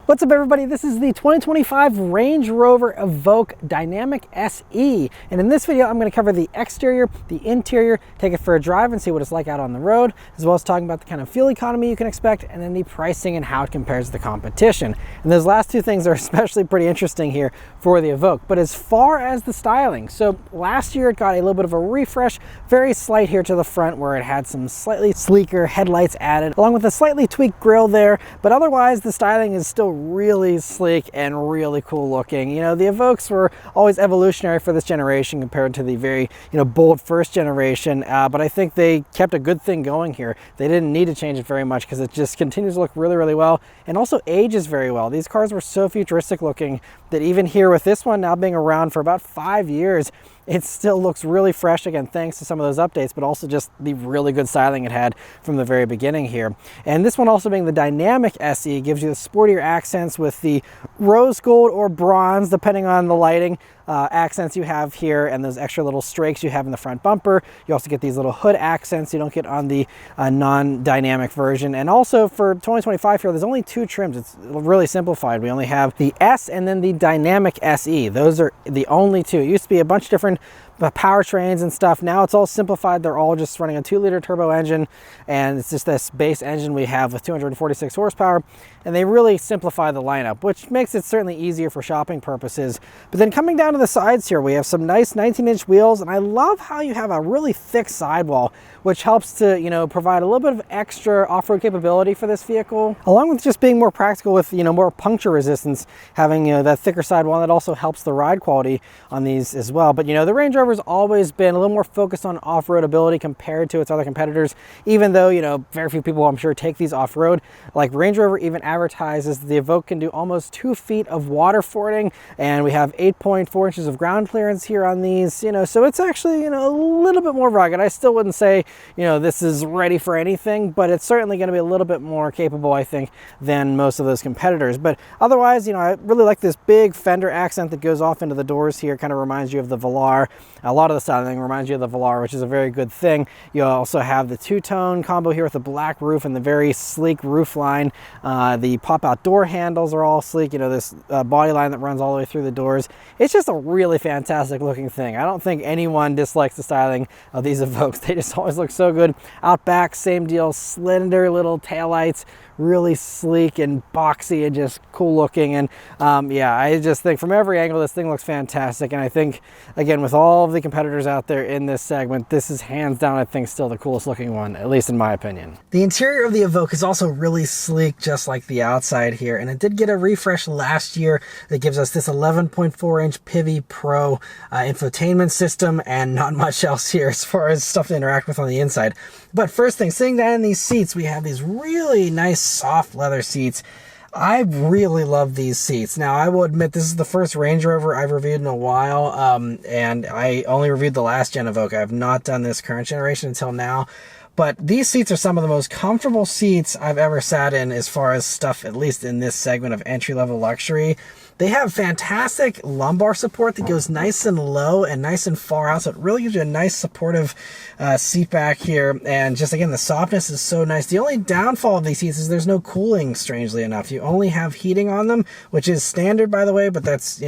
What's up, everybody? This is the 2025 Range Rover Evoque Dynamic SE, and in this video I'm going to cover the exterior, the interior, take it for a drive and see what it's like out on the road, as well as talking about the kind of fuel economy you can expect, and then the pricing and how it compares to the competition. And those last two things are especially pretty interesting here for the Evoque. But as far as the styling, so last year it got a little bit of a refresh, very slight here to the front where it had some slightly sleeker headlights added, along with a slightly tweaked grille there, but otherwise the styling is still really sleek and really cool looking. You know, the Evoques were always evolutionary for this generation compared to the very, bold first generation, but I think they kept a good thing going here. They didn't need to change it very much because it just continues to look really, really well, and also ages very well. These cars were so futuristic looking that even here with this one now being around for about 5 years, it still looks really fresh, again, thanks to some of those updates, but also just the really good styling it had from the very beginning here. And this one also being the Dynamic SE gives you the sportier accents with the rose gold or bronze, depending on the lighting, accents you have here, and those extra little strakes you have in the front bumper. You also get these little hood accents you don't get on the non-dynamic version. And also for 2025 here, there's only two trims. It's really simplified. We only have the S and then the Dynamic SE. Those are the only two. It used to be a bunch of different powertrains and stuff. Now it's all simplified. They're all just running a 2-liter turbo engine, and it's just this base engine we have with 246 horsepower, and they really simplify the lineup, which makes it certainly easier for shopping purposes. But then coming down to the sides here, we have some nice 19-inch wheels, and I love how you have a really thick sidewall, which helps to, provide a little bit of extra off-road capability for this vehicle, along with just being more practical with, more puncture resistance, having, that thicker sidewall. That also helps the ride quality on these as well. But, the Range Rover's always been a little more focused on off-road ability compared to its other competitors, even though, very few people, I'm sure, take these off-road. Like Range Rover even advertises the Evoque can do almost 2 feet of water fording, and we have 8.4 inches of ground clearance here on these, so it's actually, a little bit more rugged. I still wouldn't say, this is ready for anything, but it's certainly going to be a little bit more capable, I think, than most of those competitors. But otherwise, I really like this big fender accent that goes off into the doors here. Kind of reminds you of the Velar. A lot of the styling reminds you of the Velar, which is a very good thing. You also have the two-tone combo here with the black roof and the very sleek roof line. The pop-out door handles are all sleek. This body line that runs all the way through the doors. It's just a really fantastic looking thing. I don't think anyone dislikes the styling of these Evoques. They just always look so good. Out back, same deal, slender little taillights, really sleek and boxy and just cool looking. And yeah, I just think from every angle this thing looks fantastic. And I think, again, with all of the competitors out there in this segment, this is hands down, I think, still the coolest looking one, at least in my opinion. The interior of the Evoque is also really sleek, just like the outside here, and it did get a refresh last year that gives us this 11.4-inch Pivi Pro infotainment system, and not much else here as far as stuff to interact with on the inside. But first thing, sitting down in these seats, we have these really nice soft leather seats. I really love these seats. Now, I will admit this is the first Range Rover I've reviewed in a while, and I only reviewed the last gen Evoque. I have not done this current generation until now. But these seats are some of the most comfortable seats I've ever sat in as far as stuff, at least in this segment of entry-level luxury. They have fantastic lumbar support that goes nice and low and nice and far out, so it really gives you a nice supportive seat back here. And just, again, the softness is so nice. The only downfall of these seats is there's no cooling, strangely enough. You only have heating on them, which is standard, by the way, but that's,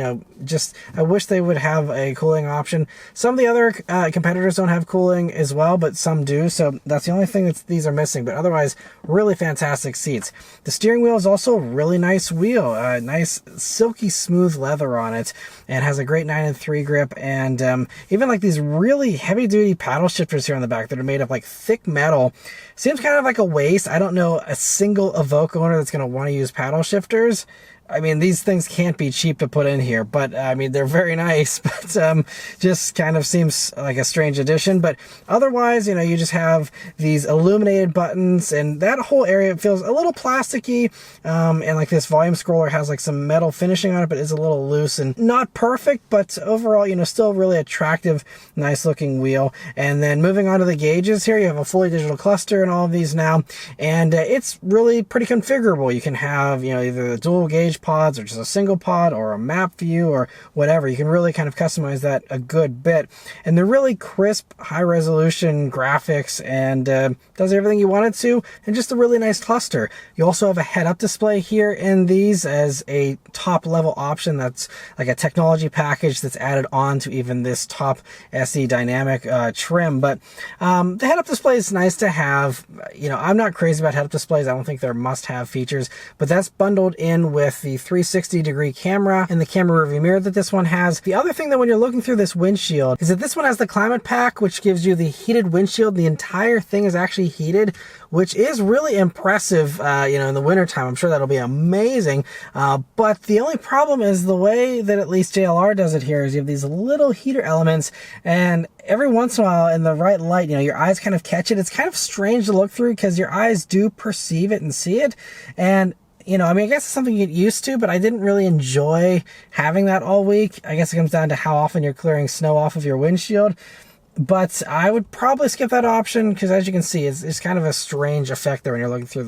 just, I wish they would have a cooling option. Some of the other competitors don't have cooling as well, but some do, so that's the only thing that these are missing. But otherwise, really fantastic seats. The steering wheel is also a really nice wheel, nice silky smooth leather on it, and has a great 9-3 grip, and even like these really heavy duty paddle shifters here on the back that are made of like thick metal. Seems kind of like a waste. I don't know a single Evoque owner that's going to want to use paddle shifters. I mean, these things can't be cheap to put in here, but I mean, they're very nice, but just kind of seems like a strange addition. But otherwise, you just have these illuminated buttons, and that whole area feels a little plasticky, and like this volume scroller has like some metal finishing on it, but is a little loose and not perfect, but overall, still really attractive, nice looking wheel. And then moving on to the gauges here, you have a fully digital cluster in all of these now, and it's really pretty configurable. You can have, either the dual gauge dash pods or just a single pod or a map view or whatever. You can really kind of customize that a good bit. And they're really crisp, high resolution graphics, and does everything you want it to, and just a really nice cluster. You also have a head-up display here in these as a top level option. That's like a technology package that's added on to even this top SE dynamic trim. But the head-up display is nice to have. You know, I'm not crazy about head-up displays. I don't think they're must-have features, but that's bundled in with the 360-degree camera and the camera rearview mirror that this one has. The other thing that when you're looking through this windshield is that this one has the climate pack, which gives you the heated windshield. The entire thing is actually heated, which is really impressive, you know, in the wintertime. I'm sure that'll be amazing. But the only problem is the way that at least JLR does it here is you have these little heater elements, and every once in a while in the right light, you know, your eyes kind of catch it. It's kind of strange to look through because your eyes do perceive it and see it. And you know, I mean, I guess it's something you get used to, but I didn't really enjoy having that all week. I guess it comes down to how often you're clearing snow off of your windshield. But I would probably skip that option because, as you can see, it's kind of a strange effect there when you're looking through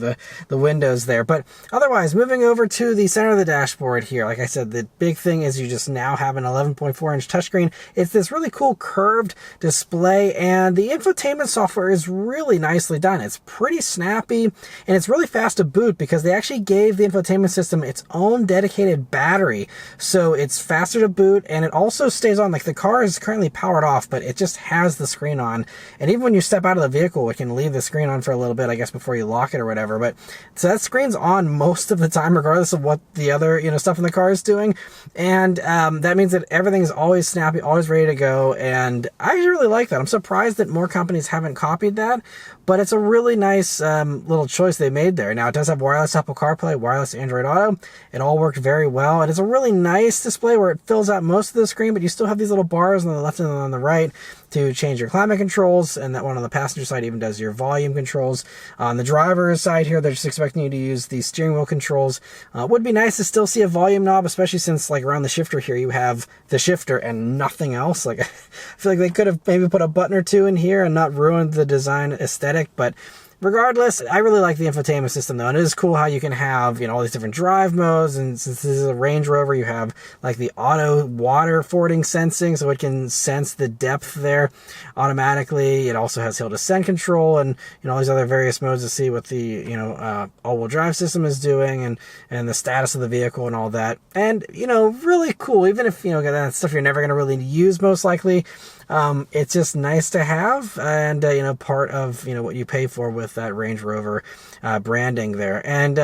the windows there. But otherwise, moving over to the center of the dashboard here, like I said, the big thing is you just now have an 11.4-inch touchscreen. It's this really cool curved display, and the infotainment software is really nicely done. It's pretty snappy, and it's really fast to boot because they actually gave the infotainment system its own dedicated battery. So it's faster to boot, and it also stays on. Like, the car is currently powered off, but it just has the screen on, and even when you step out of the vehicle, it can leave the screen on for a little bit, I guess, before you lock it or whatever. But so that screen's on most of the time, regardless of what the other, you know, stuff in the car is doing. And that means that everything is always snappy, always ready to go. And I actually really like that. I'm surprised that more companies haven't copied that, but it's a really nice little choice they made there. Now, it does have wireless Apple CarPlay, wireless Android Auto. It all worked very well, and it's a really nice display where it fills out most of the screen, but you still have these little bars on the left and on the right to change your climate controls, and that one on the passenger side even does your volume controls. On the driver's side here, they're just expecting you to use the steering wheel controls. Would be nice to still see a volume knob, especially since, like, around the shifter here, you have the shifter and nothing else. Like, I feel like they could have maybe put a button or two in here and not ruined the design aesthetic, but regardless, I really like the infotainment system though, and it is cool how you can have, you know, all these different drive modes. And since this is a Range Rover, you have like the auto water fording sensing, so it can sense the depth there automatically. It also has hill descent control and, you know, all these other various modes to see what the, you know, all-wheel drive system is doing, and the status of the vehicle and all that. And, you know, really cool, even if, you know, that stuff you're never going to really use most likely. It's just nice to have, and you know, part of, you know, what you pay for with that Range Rover branding there. And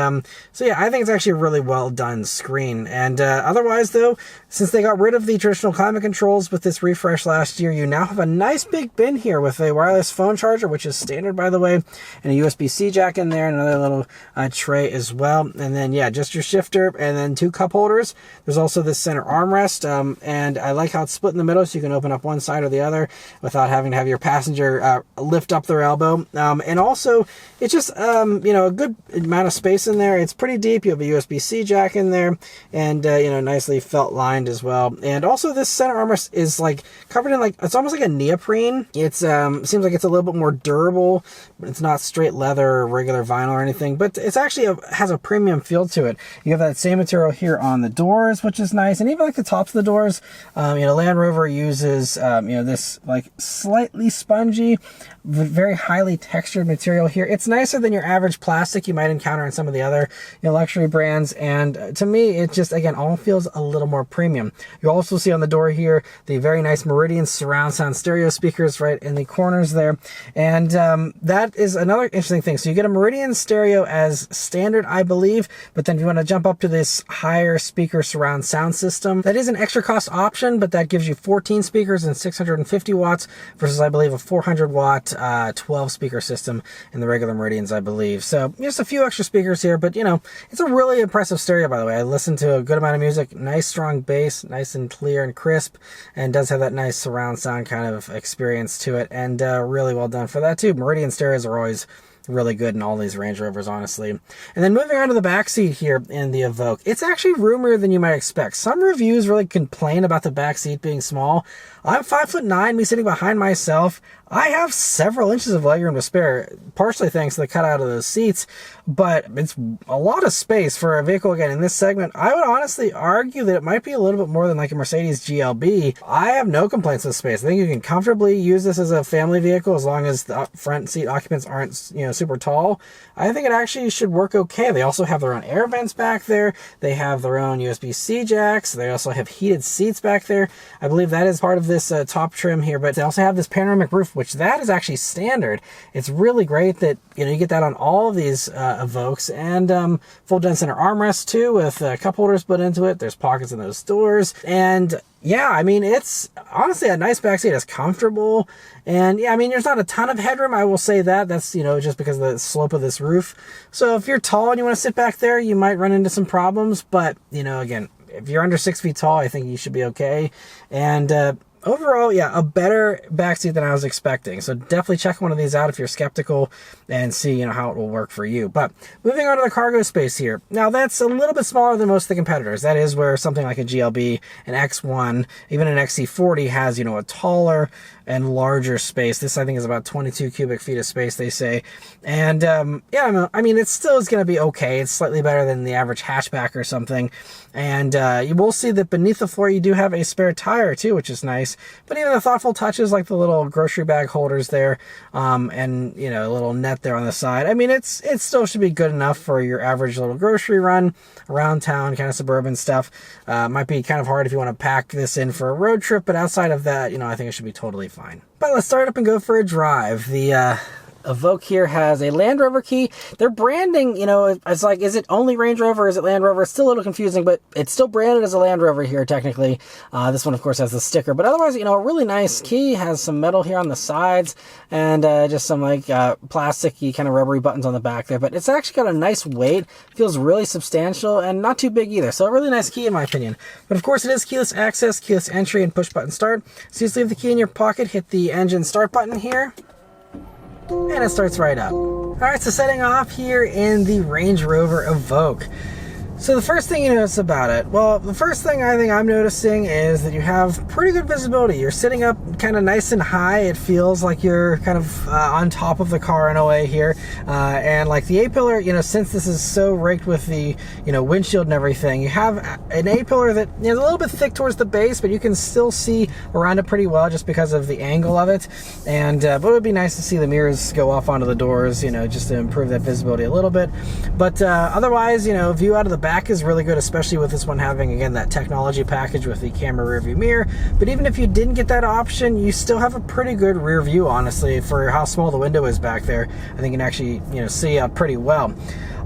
so yeah, I think it's actually a really well done screen. And otherwise though, since they got rid of the traditional climate controls with this refresh last year, you now have a nice big bin here with a wireless phone charger, which is standard, by the way, and a USB-C jack in there, and another little tray as well. And then yeah, just your shifter, and then 2 cup holders. There's also this center armrest, and I like how it's split in the middle, so you can open up one side or the other without having to have your passenger lift up their elbow. And also, it's just you know, a good amount of space in there. It's pretty deep. You have a USB-C jack in there, and you know, nicely felt lined as well. And also, this center armrest is like covered in, like, it's almost like a neoprene. It's seems like it's a little bit more durable, but it's not straight leather or regular vinyl or anything. But it's actually has a premium feel to it. You have that same material here on the doors, which is nice, and even like the tops of the doors. You know, Land Rover uses you know, this like slightly spongy, very highly textured material here. It's nicer than your average plastic you might encounter in some of the other, you know, luxury brands, and to me it just, again, all feels a little more premium. You also see on the door here the very nice Meridian surround sound stereo speakers right in the corners there, and that is another interesting thing. So you get a Meridian stereo as standard, I believe, but then if you want to jump up to this higher speaker surround sound system, that is an extra cost option, but that gives you 14 speakers and 650 watts versus, I believe, a 400 watt 12 speaker system in the regular Meridians, I believe. So just a few extra speakers here, but you know, it's a really impressive stereo, by the way. I listened to a good amount of music, nice strong bass, nice and clear and crisp, and does have that nice surround sound kind of experience to it, and really well done for that too. Meridian stereos are always really good in all these Range Rovers, honestly. And then moving on to the back seat here in the Evoque, it's actually roomier than you might expect. Some reviews really complain about the back seat being small. I'm 5'9", me sitting behind myself. I have several inches of legroom to spare, partially thanks to the cutout of those seats, but it's a lot of space for a vehicle, again, in this segment. I would honestly argue that it might be a little bit more than like a Mercedes GLB. I have no complaints with space. I think you can comfortably use this as a family vehicle as long as the front seat occupants aren't, you know, super tall. I think it actually should work okay. They also have their own air vents back there. They have their own USB-C jacks. They also have heated seats back there. I believe that is part of this top trim here, but they also have this panoramic roof, which that is actually standard. It's really great that, you know, you get that on all of these Evoques, and full dead center armrest too, with cup holders put into it. There's pockets in those doors, and yeah, I mean, it's honestly a nice backseat. It's comfortable, and yeah, I mean, there's not a ton of headroom, I will say that. That's, you know, just because of the slope of this roof. So if you're tall and you want to sit back there, you might run into some problems, but, you know, again, if you're under 6 feet tall, I think you should be okay. And overall, yeah, a better backseat than I was expecting. So definitely check one of these out if you're skeptical and see, you know, how it will work for you. But moving on to the cargo space here. Now that's a little bit smaller than most of the competitors. That is where something like a GLB, an X1, even an XC40 has, you know, a taller and larger space. This, I think, is about 22 cubic feet of space, they say. And yeah, I mean, it still is going to be okay. It's slightly better than the average hatchback or something. And you will see that beneath the floor, you do have a spare tire too, which is nice. But even the thoughtful touches like the little grocery bag holders there, and, you know, a little net there on the side. I mean, it still should be good enough for your average little grocery run around town, kind of suburban stuff. Might be kind of hard if you want to pack this in for a road trip, but outside of that, you know, I think it should be totally fine. But let's start up and go for a drive. The Evoque here has a Land Rover key. Their branding, you know, it's like, is it only Range Rover or is it Land Rover? It's still a little confusing, but it's still branded as a Land Rover here, technically. This one, of course, has the sticker, but otherwise, you know, a really nice key. Has some metal here on the sides, and just some like plasticky kind of rubbery buttons on the back there, but it's actually got a nice weight. Feels really substantial and not too big either, so a really nice key in my opinion. But of course, it is keyless access, keyless entry, and push button start. So you just leave the key in your pocket, hit the engine start button here, and it starts right up. All right, so setting off here in the Range Rover Evoque. So the first thing you notice about it, well, the first thing I think I'm noticing is that you have pretty good visibility. You're sitting up kind of nice and high. It feels like you're kind of on top of the car in a way here. And like the A-pillar, you know, since this is so raked with the, you know, windshield and everything, you have an A-pillar that is a little bit thick towards the base, but you can still see around it pretty well just because of the angle of it. And but it would be nice to see the mirrors go off onto the doors, you know, just to improve that visibility a little bit. But otherwise, you know, view out of the back is really good, especially with this one having, again, that technology package with the camera rear view mirror. But even if you didn't get that option, you still have a pretty good rear view, honestly, for how small the window is back there. I think you can actually, you know, see pretty well.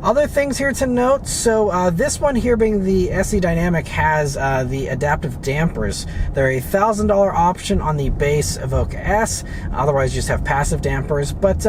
Other things here to note, so this one here being the SE Dynamic has the adaptive dampers. They're a $1,000 option on the base Evoque S. Otherwise, you just have passive dampers. But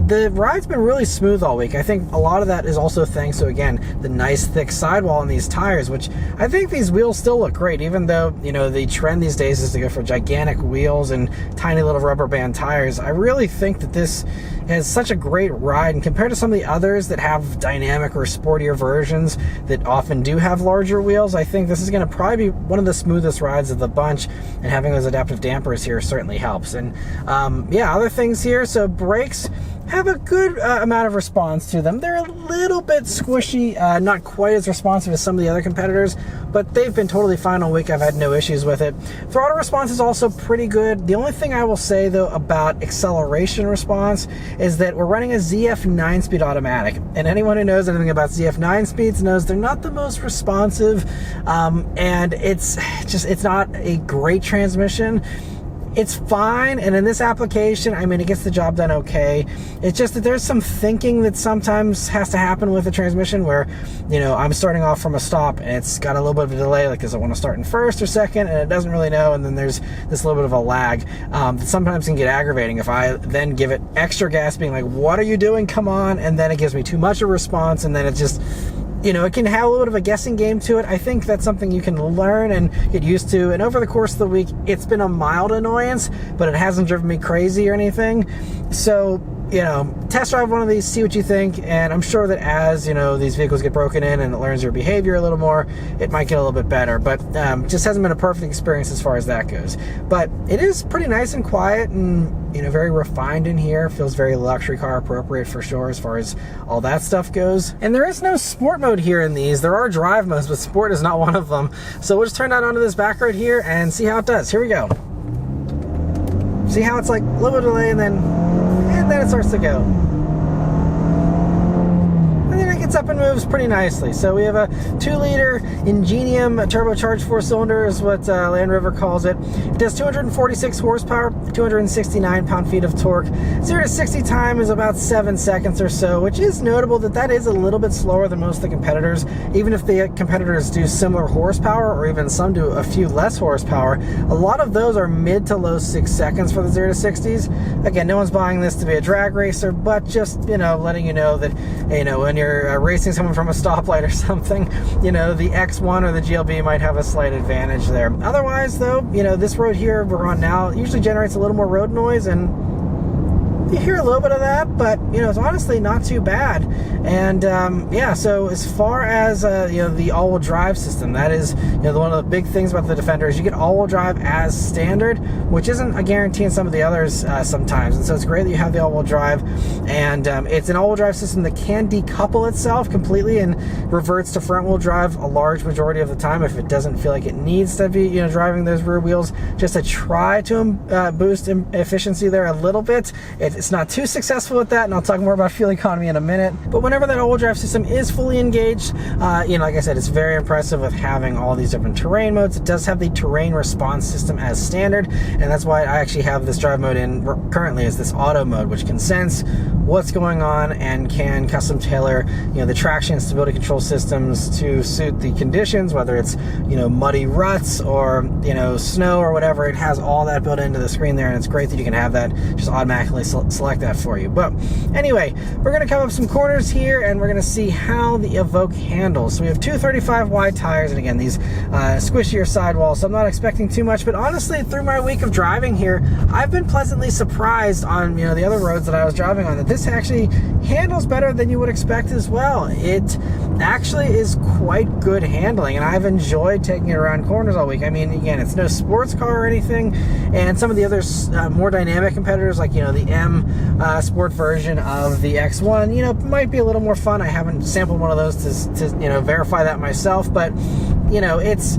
the ride's been really smooth all week. I think a lot of that is also thanks to, again, the nice thick sidewall on these tires, which I think these wheels still look great, even though, you know, the trend these days is to go for gigantic wheels and tiny little rubber band tires. I really think that this has such a great ride, and compared to some of the others that have dynamic or sportier versions that often do have larger wheels, I think this is going to probably be one of the smoothest rides of the bunch, and having those adaptive dampers here certainly helps. And yeah, other things here, so brakes have a good amount of response to them. They're a little bit squishy, not quite as responsive as some of the other competitors, but they've been totally fine all week. I've had no issues with it. Throttle response is also pretty good. The only thing I will say, though, about acceleration response is that we're running a ZF 9-speed automatic, and anyone who knows anything about ZF 9 speeds knows they're not the most responsive, and it's not a great transmission. It's fine, and in this application, I mean, it gets the job done okay. It's just that there's some thinking that sometimes has to happen with the transmission where, you know, I'm starting off from a stop and it's got a little bit of a delay, like, does it want to start in first or second, and it doesn't really know, and then there's this little bit of a lag that sometimes can get aggravating if I then give it extra gas, being like, what are you doing, come on, and then it gives me too much of a response, and then it just, you know, it can have a little bit of a guessing game to it. I think that's something you can learn and get used to. And over the course of the week, it's been a mild annoyance, but it hasn't driven me crazy or anything. So you know, test drive one of these, see what you think, and I'm sure that as, you know, these vehicles get broken in and it learns your behavior a little more, it might get a little bit better, but just hasn't been a perfect experience as far as that goes. But it is pretty nice and quiet and, you know, very refined in here. Feels very luxury car appropriate for sure as far as all that stuff goes. And there is no sport mode here in these. There are drive modes, but sport is not one of them. So we'll just turn that onto this back road here and see how it does. Here we go. See how it's like a little bit of delay and then it starts to go. And then it gets up and moves pretty nicely. So we have a 2-liter Ingenium turbocharged 4-cylinder is what Land Rover calls it. It does 246 horsepower, 269 pound-feet of torque. 0 to 60 time is about 7 seconds or so, which is notable that is a little bit slower than most of the competitors. Even if the competitors do similar horsepower, or even some do a few less horsepower, a lot of those are mid to low 6 seconds for the 0 to 60s. Again, no one's buying this to be a drag racer, but just, you know, letting you know that, you know, when you're racing someone from a stoplight or something, you know, the X1 or the GLB might have a slight advantage there. Otherwise, though, you know, this road here we're on now usually generates a little more road noise, and you hear a little bit of that, but, you know, it's honestly not too bad. And yeah, so as far as you know, the all-wheel drive system, that is, you know, one of the big things about the Defender is you get all-wheel drive as standard, which isn't a guarantee in some of the others sometimes. And so it's great that you have the all-wheel drive, and it's an all-wheel drive system that can decouple itself completely and reverts to front-wheel drive a large majority of the time if it doesn't feel like it needs to be, you know, driving those rear wheels, just to try to boost efficiency there a little bit. It's not too successful with that, and I'll talk more about fuel economy in a minute. But whenever that all-wheel drive system is fully engaged, you know, like I said, it's very impressive with having all these different terrain modes. It does have the terrain response system as standard, and that's why I actually have this drive mode in currently, is this auto mode, which can sense what's going on and can custom tailor, you know, the traction and stability control systems to suit the conditions, whether it's, you know, muddy ruts or, you know, snow or whatever. It has all that built into the screen there, and it's great that you can have that just automatically select that for you. But anyway, we're going to come up some corners here and we're going to see how the Evoque handles. So we have 235 wide tires, and again, these squishier sidewalls, so I'm not expecting too much. But honestly, through my week of driving here, I've been pleasantly surprised on, you know, the other roads that I was driving on, that this actually handles better than you would expect as well. It actually is quite good handling, and I've enjoyed taking it around corners all week. I mean, again, it's no sports car or anything, and some of the other more dynamic competitors, like, you know, the M sport version of the X1, you know, might be a little more fun. I haven't sampled one of those to you know, verify that myself, but, you know, it's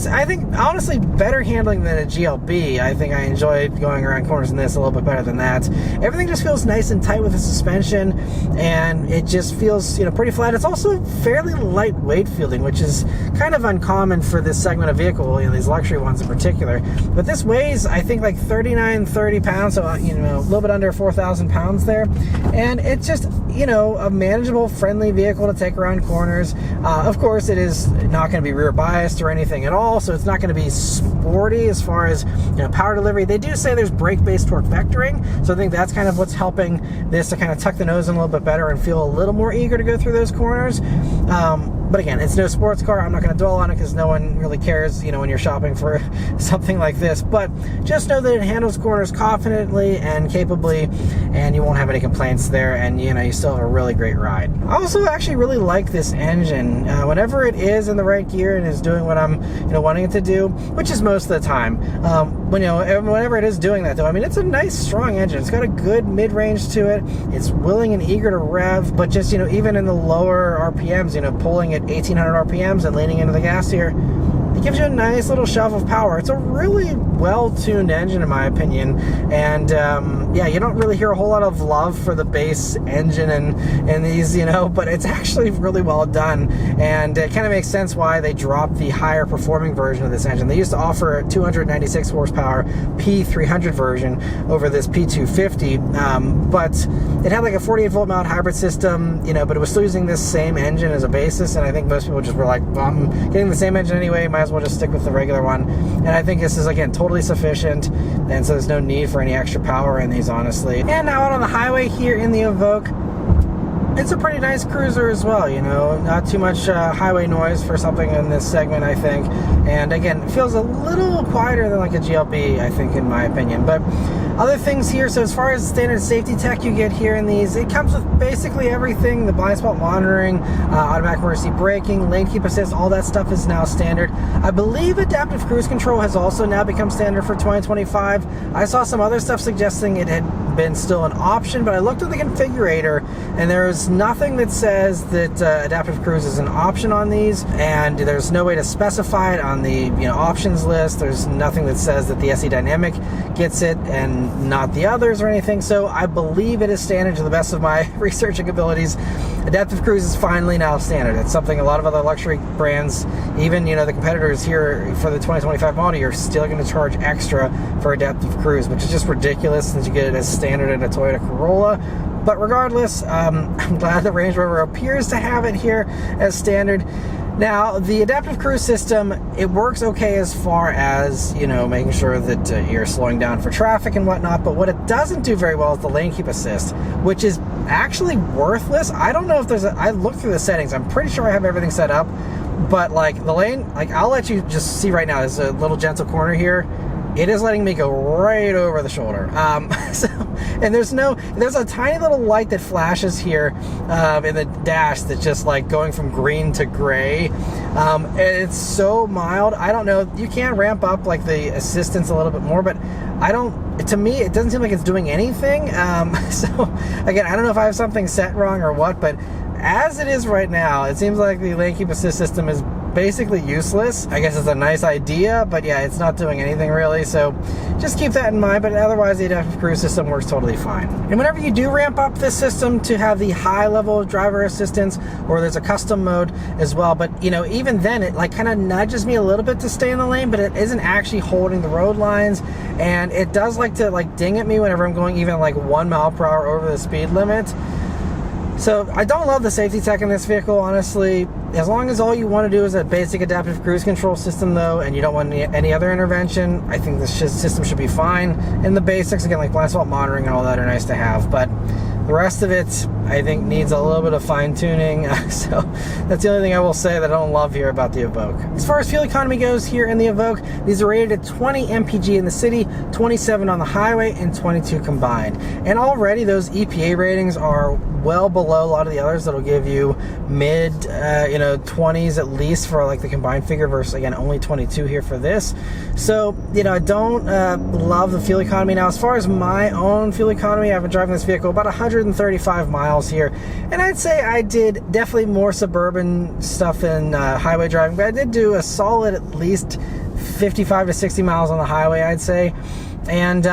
I think honestly better handling than a GLB. I think I enjoyed going around corners in this a little bit better than that. Everything just feels nice and tight with the suspension, and it just feels, you know, pretty flat. It's also fairly lightweight feeling, which is kind of uncommon for this segment of vehicle, you know, these luxury ones in particular. But this weighs, I think, like 30 pounds, so, you know, a little bit under 4,000 pounds there, and it's just, you know, a manageable, friendly vehicle to take around corners. Of course, it is not going to be rear biased or anything at all, so it's not going to be sporty as far as, you know, power delivery. They do say there's brake-based torque vectoring, so I think that's kind of what's helping this to kind of tuck the nose in a little bit better and feel a little more eager to go through those corners. But again, it's no sports car. I'm not going to dwell on it because no one really cares, you know, when you're shopping for something like this. But just know that it handles corners confidently and capably, and you won't have any complaints there, and, you know, you still have a really great ride. I also actually really like this engine. Whenever it is in the right gear and is doing what I'm, you know, wanting it to do, which is most of the time, whenever it is doing that, though, I mean, it's a nice, strong engine. It's got a good mid-range to it. It's willing and eager to rev, but just, you know, even in the lower RPMs, you know, pulling at 1,800 RPMs and leaning into the gas here, it gives you a nice little shove of power. It's a really well-tuned engine, in my opinion, and yeah, you don't really hear a whole lot of love for the base engine and these, you know, but it's actually really well done, and it kind of makes sense why they dropped the higher performing version of this engine. They used to offer a 296 horsepower P300 version over this P250, but it had like a 48 volt mount hybrid system, you know, but it was still using this same engine as a basis, and I think most people just were like, well, I'm getting the same engine anyway, might as well just stick with the regular one. And I think this is, again, totally sufficient, and so there's no need for any extra power in these, honestly. And now out on the highway here in the Evoque, it's a pretty nice cruiser as well, you know, not too much highway noise for something in this segment, I think. And again, it feels a little quieter than like a GLB, I think, in my opinion. But Other things here, so as far as standard safety tech you get here in these, it comes with basically everything. The blind spot monitoring, automatic emergency braking, lane keep assist, all that stuff is now standard. I believe adaptive cruise control has also now become standard for 2025. I saw some other stuff suggesting it had been still an option, but I looked at the configurator and there's nothing that says that adaptive cruise is an option on these, and there's no way to specify it on the options list. There's nothing that says that the SE Dynamic gets it and not the others or anything, so I believe it is standard to the best of my researching abilities. Adaptive cruise is finally now standard. It's something a lot of other luxury brands, even the competitors here for the 2025 model year, are still going to charge extra for adaptive cruise, which is just ridiculous since you get it as standard in a Toyota Corolla. But regardless, I'm glad that Range Rover appears to have it here as standard. Now, the adaptive cruise system, it works okay as far as, making sure that you're slowing down for traffic and whatnot, but what it doesn't do very well is the lane keep assist, which is actually worthless. I don't know if I looked through the settings, I'm pretty sure I have everything set up, but the lane, I'll let you just see right now, there's a little gentle corner here. It is letting me go right over the shoulder. And there's a tiny little light that flashes here in the dash that's just going from green to gray. And it's so mild. I don't know, you can ramp up the assistance a little bit more, but to me, it doesn't seem like it's doing anything. So again, I don't know if I have something set wrong or what, but as it is right now, it seems like the lane keep assist system is basically useless. I guess it's a nice idea, but yeah, it's not doing anything really, so just keep that in mind. But otherwise, the adaptive cruise system works totally fine. And whenever you do ramp up this system to have the high level of driver assistance, or there's a custom mode as well, but even then it kind of nudges me a little bit to stay in the lane, but it isn't actually holding the road lines, and it does to ding at me whenever I'm going even 1 mile per hour over the speed limit. So I don't love the safety tech in this vehicle, honestly. As long as all you want to do is a basic adaptive cruise control system, though, and you don't want any other intervention, I think this system should be fine. And the basics, again, blind spot monitoring and all that, are nice to have, but the rest of it, I think, needs a little bit of fine-tuning. So that's the only thing I will say that I don't love here about the Evoque. As far as fuel economy goes here in the Evoque, these are rated at 20 mpg in the city, 27 on the highway, and 22 combined. And already those EPA ratings are well below a lot of the others that'll give you mid 20s at least for the combined figure, versus again only 22 here for this. So I don't love the fuel economy. Now, as far as my own fuel economy, I've been driving this vehicle about 135 miles here, and I'd say I did definitely more suburban stuff than highway driving, but I did do a solid at least 55 to 60 miles on the highway, I'd say. And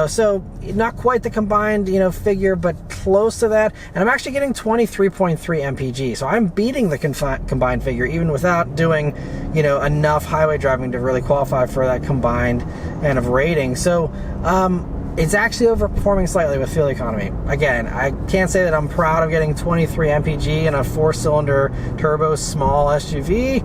so not quite the combined figure, but close to that. And I'm actually getting 23.3 mpg, so I'm beating the combined figure even without doing enough highway driving to really qualify for that combined kind of rating. So it's actually overperforming slightly with fuel economy. Again, I can't say that I'm proud of getting 23 mpg in a 4-cylinder turbo small SUV,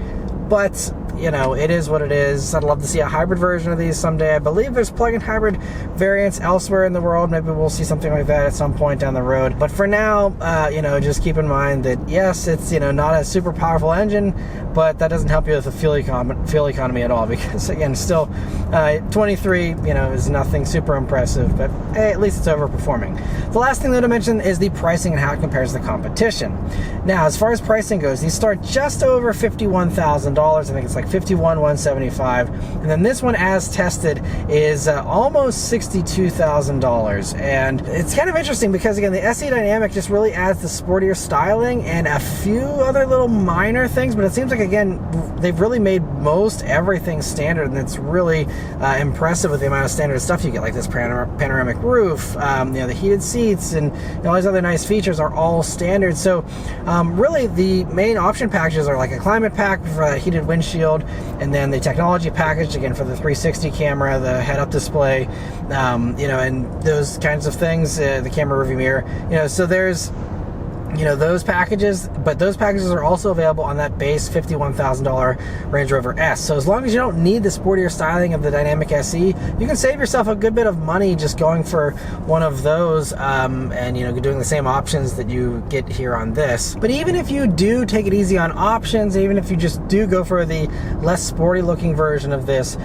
but it is what it is. I'd love to see a hybrid version of these someday. I believe there's plug-in hybrid variants elsewhere in the world. Maybe we'll see something like that at some point down the road. But for now, just keep in mind that yes, it's not a super powerful engine, but that doesn't help you with the fuel economy at all, because again, still 23 is nothing super impressive, but hey, at least it's overperforming. The last thing that I mention is the pricing and how it compares to the competition. Now, as far as pricing goes, these start just over $51,000. I think it's $51,175, and then this one, as tested, is almost $62,000. And it's kind of interesting because again, the SE Dynamic just really adds the sportier styling and a few other little minor things, but it seems like again they've really made most everything standard, and it's really impressive with the amount of standard stuff you get, like this panoramic roof, the heated seats, and all these other nice features are all standard. So really the main option packages are like a climate pack for that heated windshield, and then the technology package again for the 360 camera, the head-up display, and those kinds of things, the camera review mirror, so there's those packages, but those packages are also available on that base $51,000 Range Rover S. So as long as you don't need the sportier styling of the Dynamic SE, you can save yourself a good bit of money just going for one of those, and doing the same options that you get here on this. But even if you do take it easy on options, even if you just do go for the less sporty looking version of this,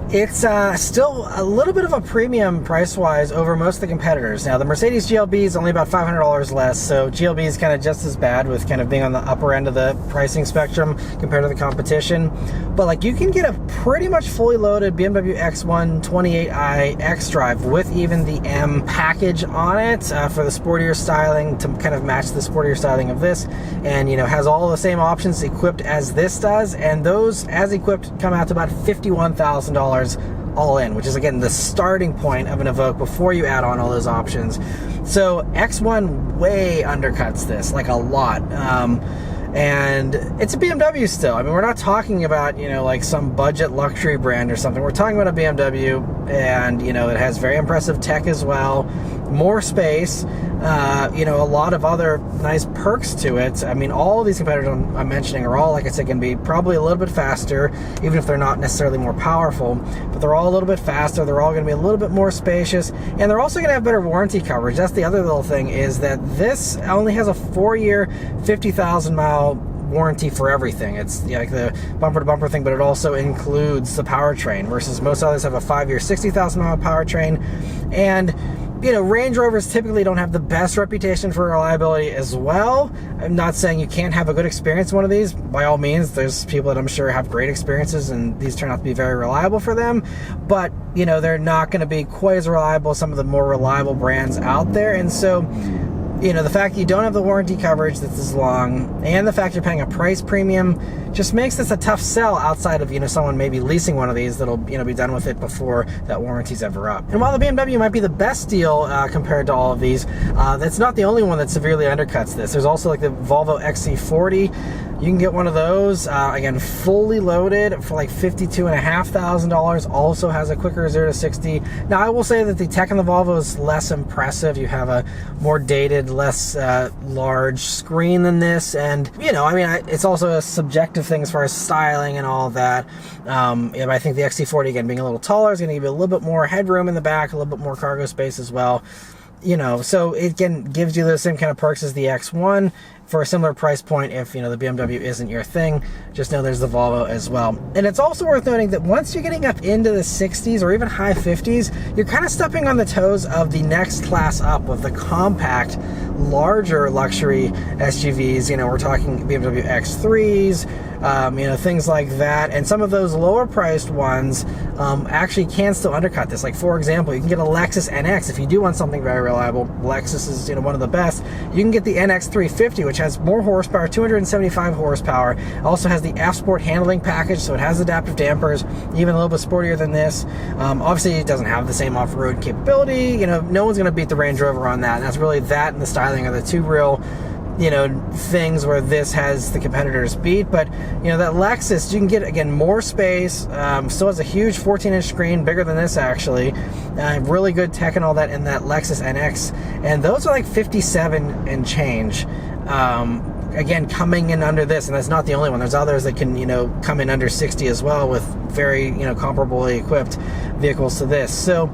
It's still a little bit of a premium price-wise over most of the competitors. Now, the Mercedes GLB is only about $500 less, so GLB is kind of just as bad with kind of being on the upper end of the pricing spectrum compared to the competition. But like, you can get a pretty much fully loaded BMW X1 28i xDrive with even the M package on it for the sportier styling, to kind of match the sportier styling of this, and you know, has all the same options equipped as this does, and those as equipped come out to about $51,000 all in, which is again the starting point of an Evoque before you add on all those options. So X1 way undercuts this, like a lot. And it's a BMW still. I mean, we're not talking about, you know, like some budget luxury brand or something. We're talking about a BMW, and, you know, it has very impressive tech as well, more space, you know, a lot of other nice perks to it. I mean, all of these competitors I'm mentioning are all, like I said, can be probably a little bit faster, even if they're not necessarily more powerful, but they're all a little bit faster. They're all going to be a little bit more spacious, and they're also going to have better warranty coverage. That's the other little thing, is that this only has a 4-year, 50,000-mile warranty for everything. It's like the bumper to bumper thing, but it also includes the powertrain, versus most others have a 5-year, 60,000-mile powertrain. And you know, Range Rovers typically don't have the best reputation for reliability as well. I'm not saying you can't have a good experience in one of these. By all means, there's people that I'm sure have great experiences and these turn out to be very reliable for them. But, you know, they're not going to be quite as reliable as some of the more reliable brands out there. And so, you know, the fact that you don't have the warranty coverage that's as long, and the fact you're paying a price premium, just makes this a tough sell outside of, you know, someone maybe leasing one of these that'll, you know, be done with it before that warranty's ever up. And while the BMW might be the best deal compared to all of these, that's not the only one that severely undercuts this. There's also like the Volvo XC40. You can get one of those, again, fully loaded for like $52,500. Also has a quicker 0 to 60. Now, I will say that the tech in the Volvo is less impressive. You have a more dated, less large screen than this, and you know, I mean, it's also a subjective thing as far as styling and all that. I think the XC40, again, being a little taller, is going to give you a little bit more headroom in the back, a little bit more cargo space as well. You know, so it gives you the same kind of perks as the X1 for a similar price point. If, you know, the BMW isn't your thing, just know there's the Volvo as well. And it's also worth noting that once you're getting up into the 60s or even high 50s, you're kind of stepping on the toes of the next class up with the compact, larger luxury SUVs. You know, we're talking BMW X3s, you know, things like that. And some of those lower priced ones actually can still undercut this. Like, for example, you can get a Lexus NX if you do want something very reliable. Lexus is, you know, one of the best. You can get the NX 350, which has more horsepower, 275 horsepower. It also has the F-Sport handling package, so it has adaptive dampers, even a little bit sportier than this. Obviously, it doesn't have the same off-road capability. You know, no one's going to beat the Range Rover on that, and that's really, that and the styling are the two real, you know, things where this has the competitors beat. But, you know, that Lexus, you can get, again, more space, still has a huge 14-inch screen, bigger than this actually, really good tech and all that in that Lexus NX, and those are like 57 and change. Again, coming in under this, and that's not the only one. There's others that can, you know, come in under 60 as well with very, you know, comparably equipped vehicles to this. So,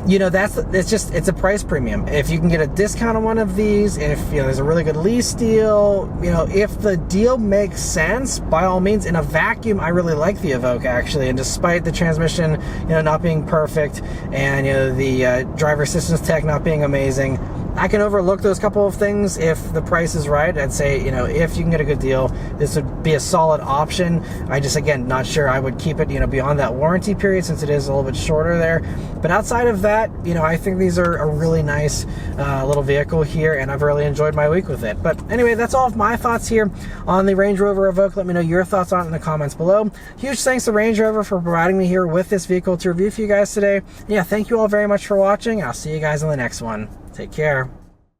you know, it's a price premium. If you can get a discount on one of these, if, you know, there's a really good lease deal, you know, if the deal makes sense, by all means. In a vacuum, I really like the Evoque actually, and despite the transmission, you know, not being perfect, and, you know, the driver assistance tech not being amazing, I can overlook those couple of things if the price is right. I'd say, you know, if you can get a good deal, this would be a solid option. I just, again, not sure I would keep it, you know, beyond that warranty period, since it is a little bit shorter there. But outside of that, you know, I think these are a really nice little vehicle here, and I've really enjoyed my week with it. But anyway, that's all of my thoughts here on the Range Rover Evoque. Let me know your thoughts on it in the comments below. Huge thanks to Range Rover for providing me here with this vehicle to review for you guys today. Yeah, thank you all very much for watching. I'll see you guys in the next one. Take care.